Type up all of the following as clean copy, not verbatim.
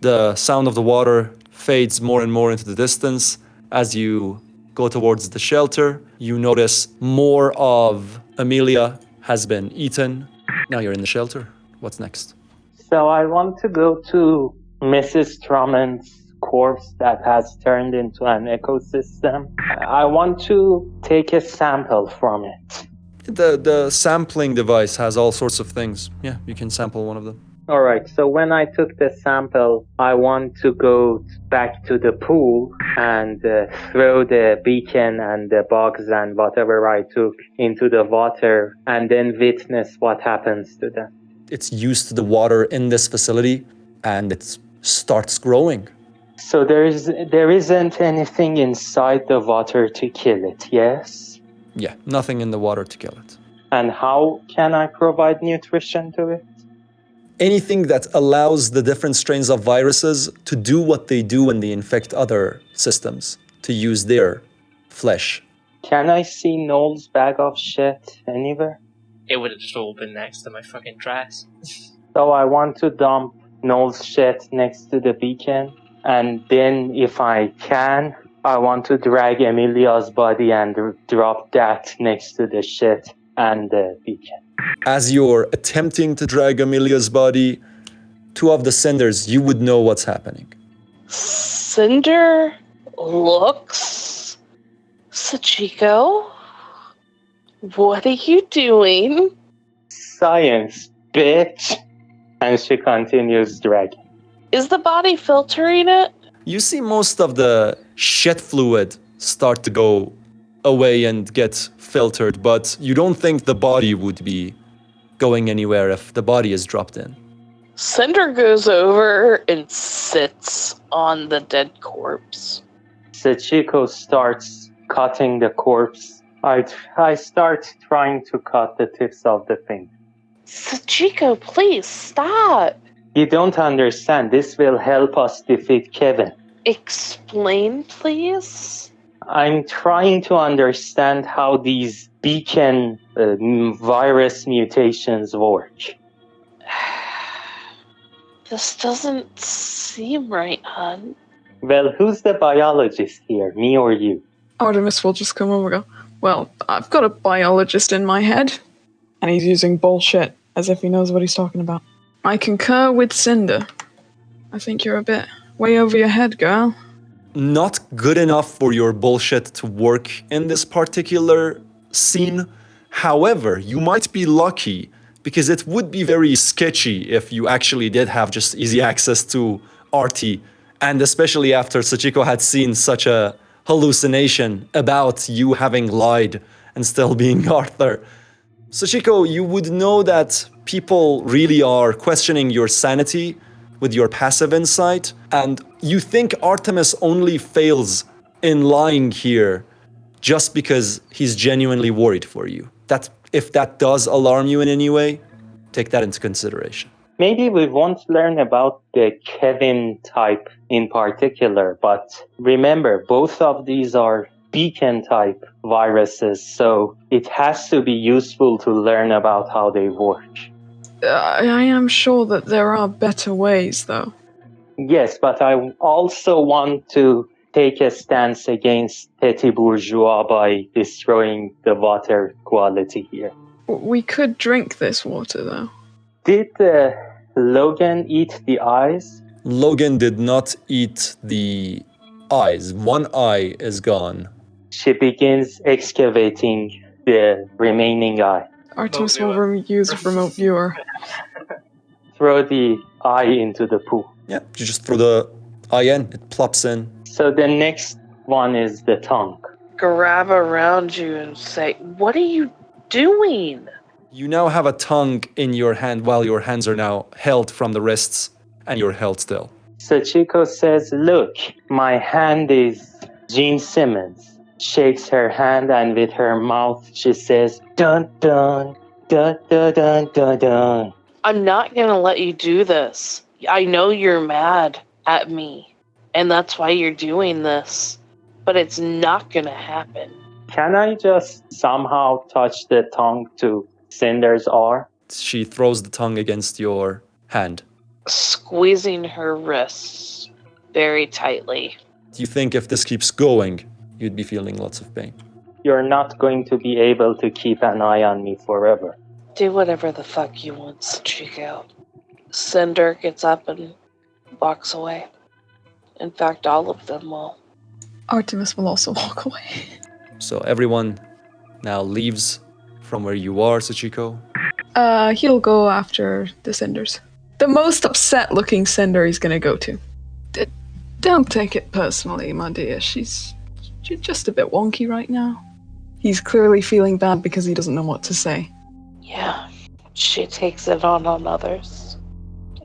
The sound of the water fades more and more into the distance. As you go towards the shelter, you notice more of Amelia has been eaten. Now you're in the shelter. What's next? So I want to go to Mrs. Drummond's corpse that has turned into an ecosystem. I want to take a sample from it. The sampling device has all sorts of things. Yeah, you can sample one of them. All right, so when I took the sample, I want to go back to the pool and throw the beacon and the bugs and whatever I took into the water and then witness what happens to them. It's used to the water in this facility and it starts growing. So there isn't anything inside the water to kill it, yes? Yeah, nothing in the water to kill it. And how can I provide nutrition to it? Anything that allows the different strains of viruses to do what they do when they infect other systems, to use their flesh. Can I see Noel's bag of shit anywhere? It would have just all been next to my fucking dress. So I want to dump Noel's shit next to the beacon, and then if I can, I want to drag Emilia's body and drop that next to the shit and the beacon. As you're attempting to drag Amelia's body, two of the Cinders, you would know what's happening. Cinder looks... Sachiko, what are you doing? Science, bitch! And she continues dragging. Is the body filtering it? You see most of the shit fluid start to go away and get filtered, but you don't think the body would be going anywhere if the body is dropped in. Cinder goes over and sits on the dead corpse. Sachiko starts cutting the corpse. I start trying to cut the tips of the finger. Sachiko, please stop. You don't understand. This will help us defeat Kevin. Explain, please. I'm trying to understand how these beacon virus mutations work. This doesn't seem right, hon. Well, who's the biologist here, me or you? Artemis will just come over and go, well, I've got a biologist in my head. And he's using bullshit as if he knows what he's talking about. I concur with Cinder. I think you're a bit way over your head, girl. Not good enough for your bullshit to work in this particular scene. However, you might be lucky because it would be very sketchy if you actually did have just easy access to Artie. And especially after Sachiko had seen such a hallucination about you having lied and still being Arthur. Sachiko, you would know that people really are questioning your sanity with your passive insight, and you think Artemis only fails in lying here just because he's genuinely worried for you. That if that does alarm you in any way, take that into consideration. Maybe we won't learn about the Kevin type in particular, but remember, both of these are beacon type viruses, so it has to be useful to learn about how they work. I am sure that there are better ways, though. Yes, but I also want to take a stance against petty bourgeois by destroying the water quality here. We could drink this water, though. Did Logan eat the eyes? Logan did not eat the eyes. One eye is gone. She begins excavating the remaining eye. Artemis will use remote viewer. Throw the eye into the pool. Yeah, you just throw the eye in, it plops in. So the next one is the tongue. Grab around you and say, what are you doing? You now have a tongue in your hand while your hands are now held from the wrists and you're held still. Sachiko says, look, my hand is Gene Simmons. Shakes her hand and with her mouth she says, dun dun, dun dun dun dun dun. I'm not gonna let you do this. I know you're mad at me, and that's why you're doing this, but it's not gonna happen. Can I just somehow touch the tongue to Cinder's arm? She throws the tongue against your hand. squeezing her wrists very tightly. Do you think if this keeps going, you'd be feeling lots of pain? You're not going to be able to keep an eye on me forever. Do whatever the fuck you want, Chico. Cinder gets up and walks away. In fact, all of them will. Artemis will also walk away. So everyone now leaves from where you are, Sachiko. He'll go after the Cinders. The most upset looking Cinder he's gonna go to. Don't take it personally, my dear. She's just a bit wonky right now. He's clearly feeling bad because he doesn't know what to say. Yeah, she takes it on others.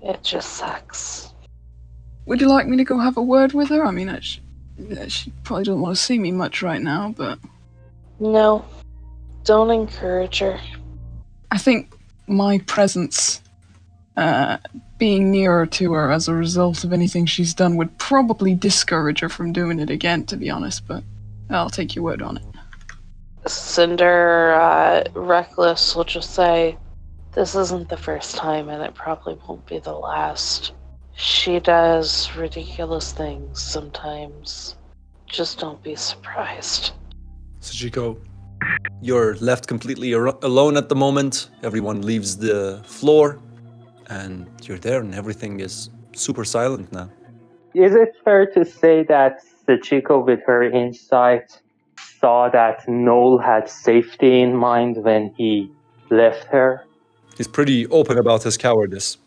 It just sucks. Would you like me to go have a word with her? I mean, she probably doesn't want to see me much right now, but... No, don't encourage her. I think my presence, being nearer to her as a result of anything she's done would probably discourage her from doing it again, to be honest, but I'll take your word on it. Cinder, Reckless will just say, this isn't the first time and it probably won't be the last. She does ridiculous things sometimes. Just don't be surprised. Sachiko, you're left completely alone at the moment. Everyone leaves the floor, and you're there, and everything is super silent now. Is it fair to say that Sachiko, with her insight, saw that Noel had safety in mind when he left her? He's pretty open about his cowardice.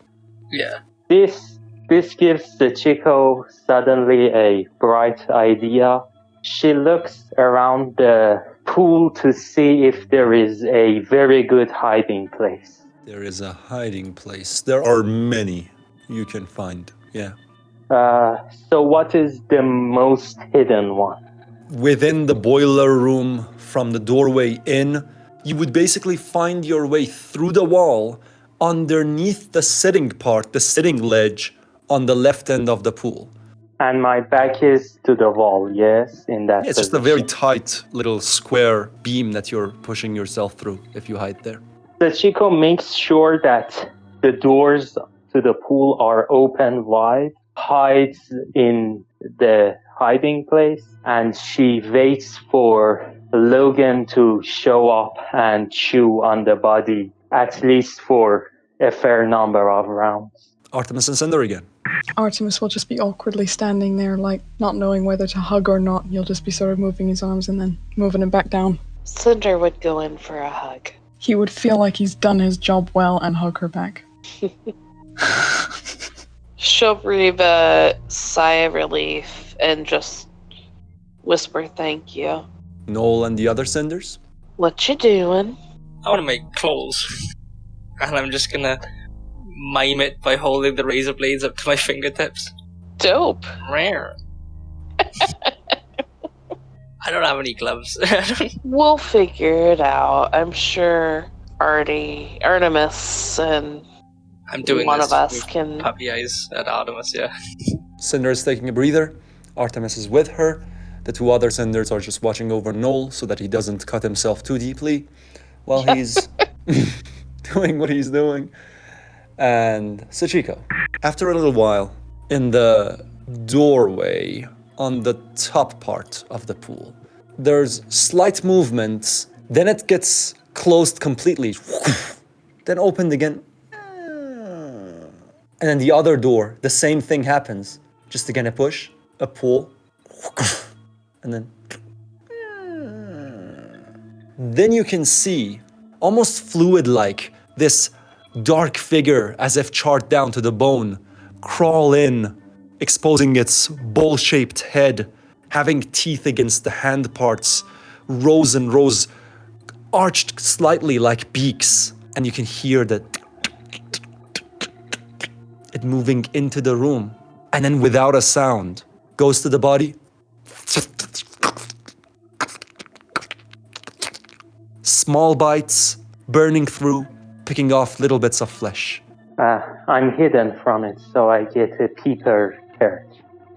Yeah. This gives Sachiko suddenly a bright idea. She looks around the pool to see if there is a very good hiding place. There is a hiding place. There are many you can find, yeah. So what is the most hidden one? Within the boiler room, from the doorway in, you would basically find your way through the wall underneath the sitting part, the sitting ledge, on the left end of the pool. And my back is to the wall, yes, in that It's just a very tight little square beam that you're pushing yourself through if you hide there. Sachiko makes sure that the doors to the pool are open wide, hides in the hiding place, and she waits for Logan to show up and chew on the body, at least for a fair number of rounds. Artemis and Cinder again. Artemis will just be awkwardly standing there, like, not knowing whether to hug or not. He'll just be sort of moving his arms and then moving him back down. Cinder would go in for a hug. He would feel like he's done his job well and hug her back. She'll breathe a sigh of relief and just whisper thank you. Noel and the other Cinders? What you doing? I want to make clothes. And I'm just gonna mime it by holding the razor blades up to my fingertips. Dope. Rare. I don't have any gloves. We'll figure it out. I'm sure Artemis and I'm doing one this of us with can... puppy eyes at Artemis, yeah. Cinder is taking a breather. Artemis is with her. The two other Cinders are just watching over Noel so that he doesn't cut himself too deeply while he's doing what he's doing. And Sachiko, after a little while, in the doorway on the top part of the pool, there's slight movements, then it gets closed completely, then opened again. And then the other door, the same thing happens. Just again a push, a pull, and then you can see, almost fluid-like, this dark figure, as if charred down to the bone, crawl in, exposing its bowl-shaped head, having teeth against the hand parts, rows and rows, arched slightly like beaks, and you can hear it moving into the room, and then without a sound, goes to the body, small bites, burning through, picking off little bits of flesh. I'm hidden from it, so I get a peeper here.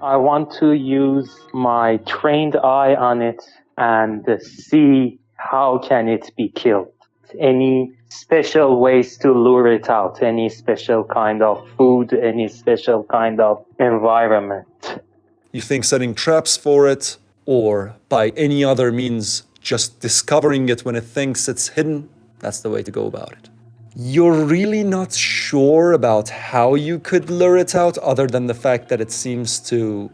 I want to use my trained eye on it and see how can it be killed. any special ways to lure it out, any special kind of food, any special kind of environment. You think setting traps for it, or by any other means, just discovering it when it thinks it's hidden, that's the way to go about it. You're really not sure about how you could lure it out, other than the fact that it seems to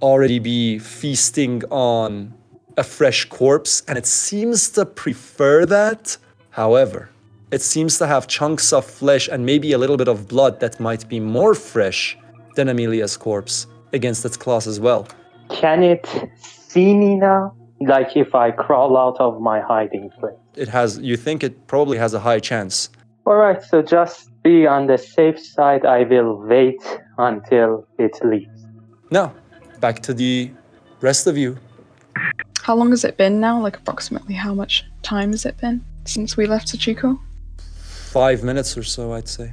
already be feasting on a fresh corpse, and it seems to prefer that. However, it seems to have chunks of flesh and maybe a little bit of blood that might be more fresh than Amelia's corpse against its claws as well. Can it see me now? Like if I crawl out of my hiding place? You think it probably has a high chance. Alright, so just be on the safe side. I will wait until it leaves. Now, back to the rest of you. How long has it been now? Like approximately how much time has it been since we left Sachiko? 5 minutes or so, I'd say.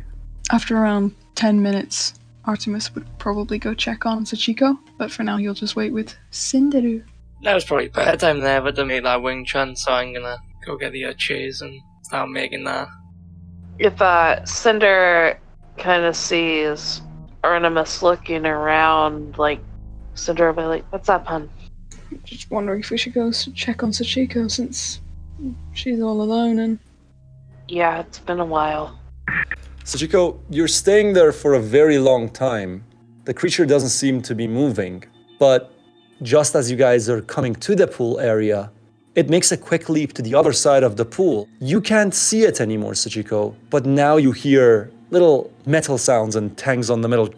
After around 10 minutes, Artemis would probably go check on Sachiko, but for now he'll just wait with Cinderu. That was probably better time there to make that Wing Chun, so I'm gonna go get the chase and start making that. If Cinder kind of sees Artemis looking around, like, Cinder will be like, "What's up, hun?" Just wondering if we should go check on Sachiko since she's all alone and... Yeah, it's been a while. Sachiko, you're staying there for a very long time. The creature doesn't seem to be moving, but just as you guys are coming to the pool area, it makes a quick leap to the other side of the pool. You can't see it anymore, Sachiko, but now you hear little metal sounds and tangs on the metal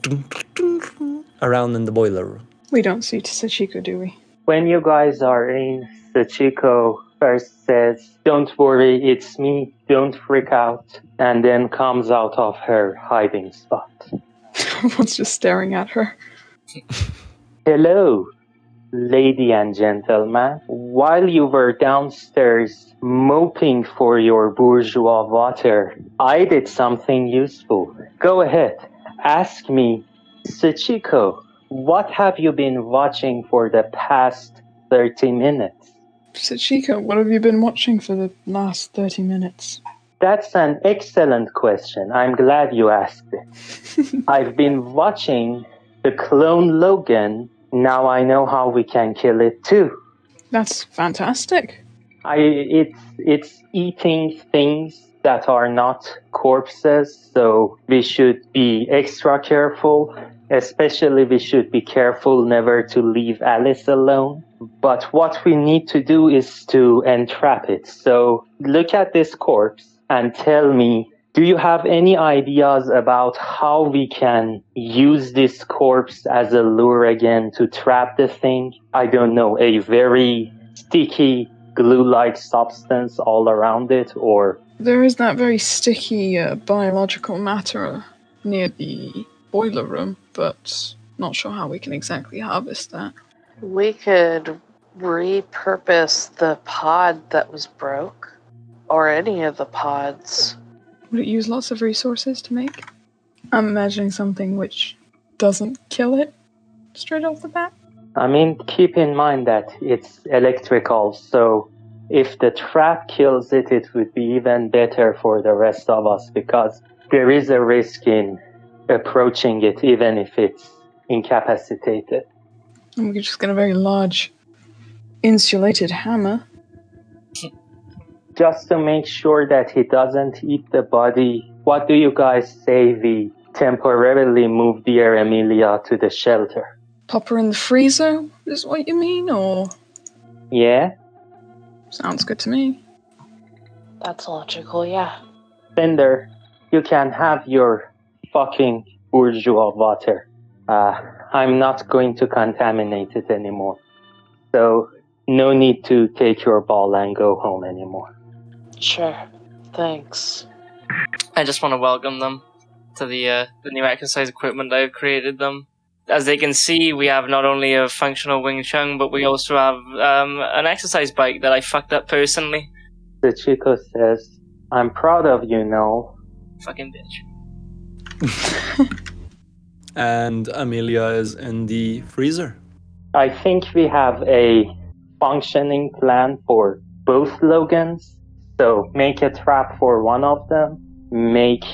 around in the boiler room. We don't see Sachiko, do we? When you guys are in, Sachiko first says, "Don't worry, it's me, don't freak out," and then comes out of her hiding spot. Everyone's just staring at her. Hello, lady and gentleman. While you were downstairs moping for your bourgeois water, I did something useful. Go ahead, ask me, Sachiko, what have you been watching for the past 30 minutes? Sachiko, what have you been watching for the last 30 minutes? That's an excellent question. I'm glad you asked it. I've been watching the clone Logan. Now I know how we can kill it too. That's fantastic. It's eating things that are not corpses, so we should be extra careful. Especially we should be careful never to leave Alice alone. But what we need to do is to entrap it. So look at this corpse and tell me, do you have any ideas about how we can use this corpse as a lure again to trap the thing? I don't know, a very sticky glue-like substance all around it, or... There is that very sticky biological matter near the boiler room, but not sure how we can exactly harvest that. We could repurpose the pod that was broke, or any of the pods. Would it use lots of resources to make? I'm imagining something which doesn't kill it straight off the bat. I mean, keep in mind that it's electrical, so if the trap kills it, it would be even better for the rest of us, because there is a risk in approaching it, even if it's incapacitated. And we could just get a very large insulated hammer. Just to make sure that he doesn't eat the body, what do you guys say we temporarily move dear Amelia to the shelter? Pop her in the freezer, is what you mean, or...? Yeah? Sounds good to me. That's logical, yeah. Cinder, you can have your fucking bourgeois water. I'm not going to contaminate it anymore. So, no need to take your ball and go home anymore. Sure. Thanks. I just want to welcome them to the new exercise equipment I've created them. As they can see, we have not only a functional Wing Chun, but we also have an exercise bike that I fucked up personally. Sachiko says, I'm proud of you, Noel. Fucking bitch. And Amelia is in the freezer. I think we have a functioning plan for both Logans. So make a trap for one of them. Make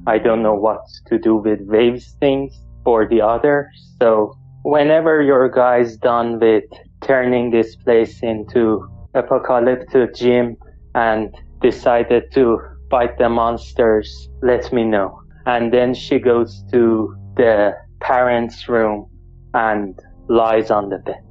I don't know what to do with waves things for the other. So whenever your guy's done with turning this place into apocalyptic gym and decided to fight the monsters, let me know. And then she goes to the parents' room and lies on the bed.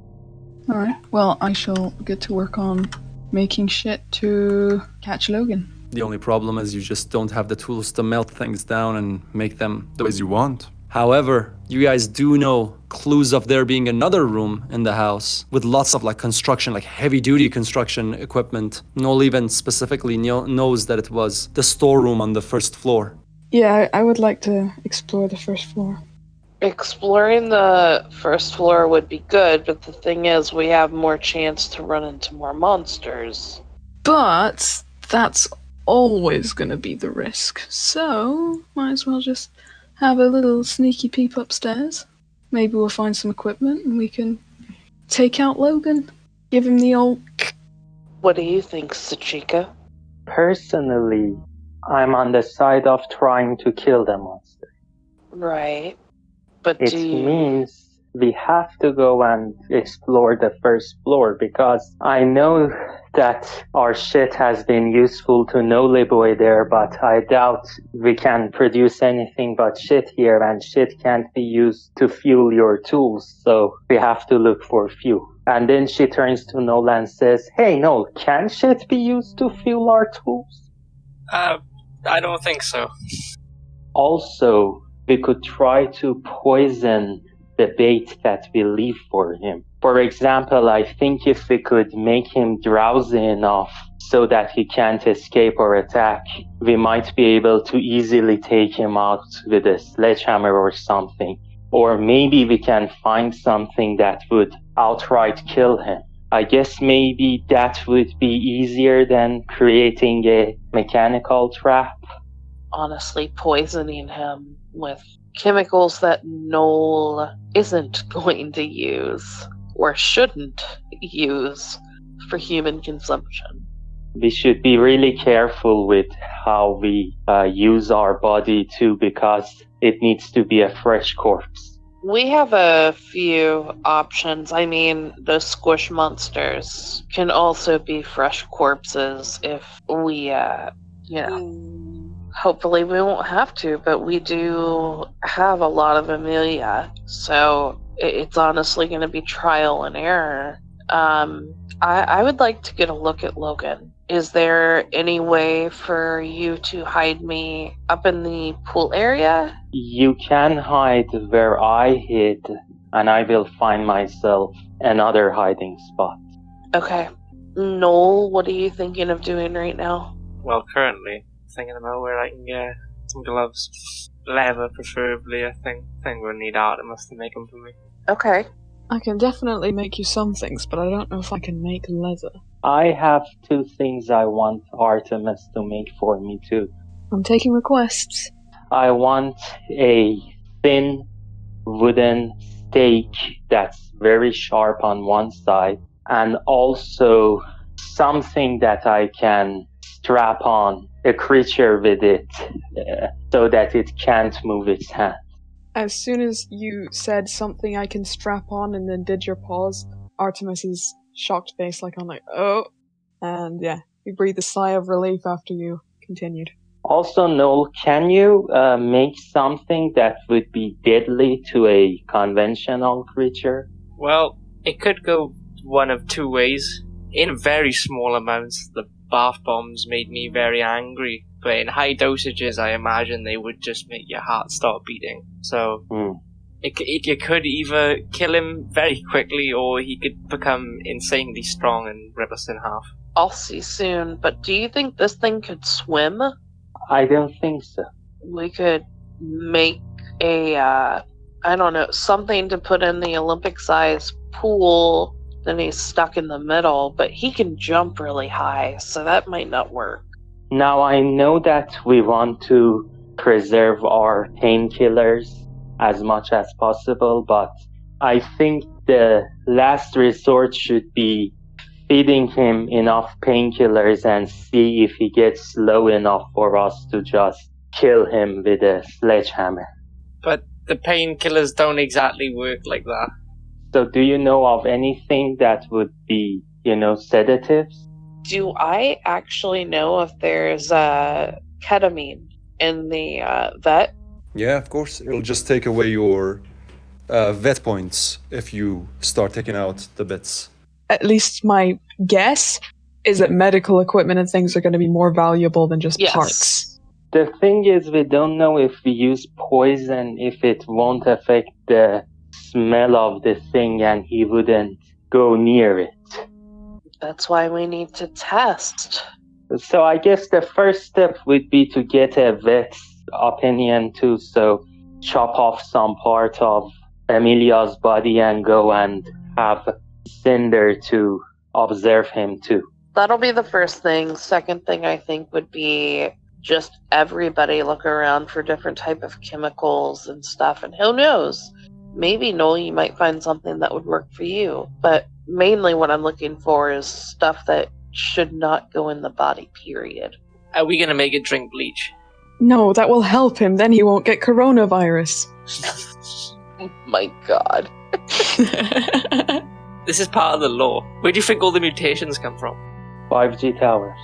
Alright, well, I shall get to work on making shit to catch Logan. The only problem is you just don't have the tools to melt things down and make them the ways you want. However, you guys do know clues of there being another room in the house with lots of construction, heavy-duty construction equipment. Noel even specifically knows that it was the storeroom on the first floor. Yeah, I would like to explore the first floor. Exploring the first floor would be good, but the thing is, we have more chance to run into more monsters. But that's always going to be the risk. So, might as well just have a little sneaky peep upstairs. Maybe we'll find some equipment and we can take out Logan. Give him the old... What do you think, Succ? Personally, I'm on the side of trying to kill the monster. Right. But It means we have to go and explore the first floor because I know that our shit has been useful to Noli Boy there, but I doubt we can produce anything but shit here, and shit can't be used to fuel your tools, so we have to look for fuel. And then she turns to Noel and says, "Hey Noel, can shit be used to fuel our tools?" I don't think so. Also, we could try to poison the bait that we leave for him. For example, I think if we could make him drowsy enough so that he can't escape or attack, we might be able to easily take him out with a sledgehammer or something. Or maybe we can find something that would outright kill him. I guess maybe that would be easier than creating a mechanical trap. Honestly, poisoning him with chemicals that Noel isn't going to use or shouldn't use for human consumption. We should be really careful with how we use our body too, because it needs to be a fresh corpse. We have a few options. I mean, the squish monsters can also be fresh corpses if we, hopefully we won't have to, but we do have a lot of Amelia, so it's honestly going to be trial and error. I would like to get a look at Logan. Is there any way for you to hide me up in the pool area? You can hide where I hid, and I will find myself another hiding spot. Okay. Noel, what are you thinking of doing right now? Well, currently, thinking about where I can get some gloves. Leather, preferably, I think. I think we'll need Artemis to make them for me. Okay. I can definitely make you some things, but I don't know if I can make leather. I have 2 things I want Artemis to make for me too. I'm taking requests. I want a thin wooden stake that's very sharp on one side, and also something that I can strap on a creature with it so that it can't move its hand. As soon as you said something I can strap on and then did your pause, Artemis's shocked face oh. And yeah, he breathed a sigh of relief after you continued. Also, Noel, can you make something that would be deadly to a conventional creature? Well, it could go one of 2 ways. In very small amounts, the bath bombs made me very angry, but in high dosages, I imagine they would just make your heart stop beating. So, it could either kill him very quickly, or he could become insanely strong and rip us in half. I'll see soon, but do you think this thing could swim? I don't think so. We could make a, something to put in the Olympic-sized pool. Then he's stuck in the middle, but he can jump really high, so that might not work. Now, I know that we want to preserve our painkillers as much as possible, but I think the last resort should be feeding him enough painkillers and see if he gets slow enough for us to just kill him with a sledgehammer. But the painkillers don't exactly work like that. So do you know of anything that would be, sedatives? Do I actually know if there's ketamine in the vet? Yeah, of course. It'll just take away your vet points if you start taking out the bits. At least my guess is that medical equipment and things are going to be more valuable than just parts. The thing is, we don't know if we use poison, if it won't affect the smell of the thing and he wouldn't go near it. That's why we need to test. So I guess the first step would be to get a vet's opinion too, so chop off some part of Emilia's body and go and have Cinder to observe him too. That'll be the first thing. Second thing I think would be just everybody look around for different type of chemicals and stuff, and who knows, maybe Noel, you might find something that would work for you. But mainly what I'm looking for is stuff that should not go in the body, period. Are we going to make it drink bleach? No, that will help him, then he won't get coronavirus. Oh my god. This is part of the law. Where do you think all the mutations come from? 5G towers.